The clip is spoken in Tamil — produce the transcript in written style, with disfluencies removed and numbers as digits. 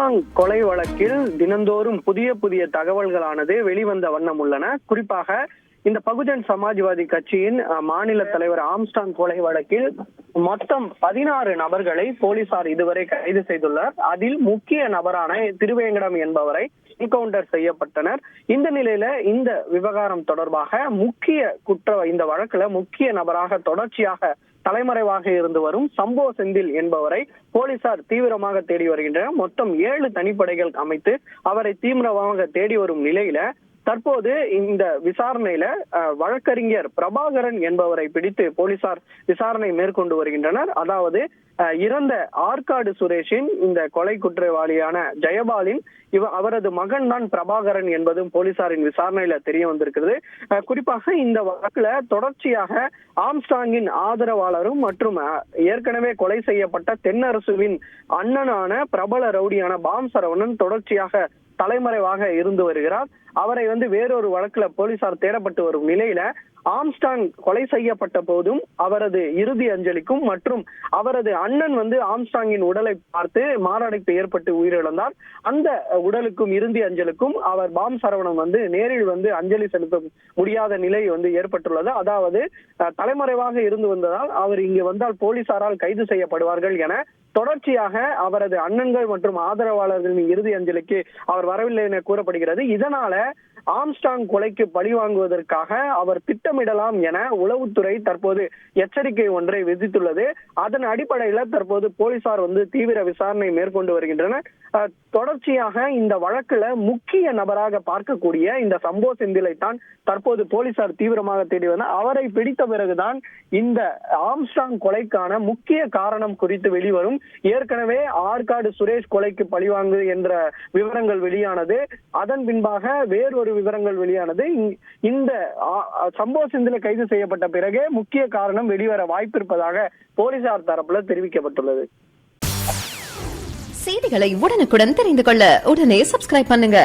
ஆம்ஸ்ட்ராங் கொலை வழக்கில் தினந்தோறும் புதிய தகவல்களானது வெளிவந்த வண்ணம் உள்ளன. குறிப்பாக இந்த பகுஜன் சமாஜ்வாதி கட்சியின் மாநில தலைவர் ஆம்ஸ்ட்ராங் கொலை வழக்கில் மொத்தம் 16 நபர்களை போலீசார் இதுவரை கைது செய்துள்ளனர். அதில் முக்கிய நபரான திருவேங்கடம் என்பவரை என்கவுண்டர் செய்யப்பட்டனர். இந்த நிலையில இந்த விவகாரம் தொடர்பாக இந்த வழக்குல முக்கிய நபராக தொடர்ச்சியாக தலைமறைவாக இருந்து வரும் சம்போ செந்தில் என்பவரை போலீசார் தீவிரமாக தேடி வருகின்றனர். மொத்தம் 7 தனிப்படைகள் அமைத்து அவரை தீவிரமாக தேடி வரும் நிலையில தற்போது இந்த விசாரணையில வழக்கறிஞர் பிரபாகரன் என்பவரை பிடித்து போலீசார் விசாரணை மேற்கொண்டு வருகின்றனர். அதாவது இறந்த ஆற்காடு சுரேஷின் இந்த கொலை குற்றவாளியான ஜெயபாலின் அவரது மகன் தான் பிரபாகரன் என்பதும் போலீசாரின் விசாரணையில தெரிய வந்திருக்கிறது. குறிப்பாக இந்த வழக்குல தொடர்ச்சியாக ஆம்ஸ்ட்ராங்கின் ஆதரவாளரும் மற்றும் ஏற்கனவே கொலை செய்யப்பட்ட தென்னரசுவின் அண்ணனான பிரபல ரவுடியான பாம் சரவணன் தொடர்ச்சியாக தலைமறைவாக இருந்து வருகிறார். அவரை வேறொரு வழக்குல போலீசார் தேடப்பட்டு வரும் நிலையில ஆம்ஸ்ட்ராங் கொலை செய்யப்பட்ட போதும் அவரது இறுதி அஞ்சலிக்கும் மற்றும் அவரது அண்ணன் ஆம்ஸ்ட்ராங்கின் உடலை பார்த்து மாரடைப்பு ஏற்பட்டு உயிரிழந்தார். அந்த உடலுக்கும் இறுதி அஞ்சலுக்கும் அவர் பாம் சரவணன் நேரில் அஞ்சலி செலுத்த முடியாத நிலை ஏற்பட்டுள்ளது. அதாவது தலைமறைவாக இருந்து வந்ததால் அவர் இங்கு வந்தால் போலீசாரால் கைது செய்யப்படுவார்கள் என தொடர்ச்சியாக அவரது அண்ணன்கள் மற்றும் ஆதரவாளர்களின் இறுதி அஞ்சலிக்கு அவர் வரவில்லை என கூறப்படுகிறது. இதனால ஆம்ஸ்ட்ராங் கொலைக்கு பழி வாங்குவதற்காக அவர் திட்டமிடலாம் என உளவுத்துறை தற்போது எச்சரிக்கை ஒன்றை விதித்துள்ளது. அதன் அடிப்படையில் தற்போது போலீசார் தீவிர விசாரணை மேற்கொண்டு வருகின்றனர். தொடர்ச்சியாக இந்த வழக்குல முக்கிய நபராக பார்க்கக்கூடிய இந்த சம்போ செந்திலை தான் தற்போது போலீசார் தீவிரமாக தேடி வந்தார். அவரை பிடித்த பிறகுதான் இந்த ஆம்ஸ்ட்ராங் கொலைக்கான முக்கிய காரணம் குறித்து வெளிவரும். ஏற்கனவே ஆற்காடு சுரேஷ் கொலைக்கு பழிவாங்கு என்ற விவரங்கள் வெளியானது. அதன் பின்பாக வேறொரு விவரங்கள் வெளியானது. இந்த சம்போ செந்திலை கைது செய்யப்பட்ட பிறகு முக்கிய காரணம் வெளிவர வாய்ப்பிருப்பதாக போலீசார் தரப்புல தெரிவிக்கப்பட்டுள்ளது. செய்திகளை உடனுக்குடன் தெரிந்து கொள்ள உடனே சப்ஸ்கிரைப் பண்ணுங்க.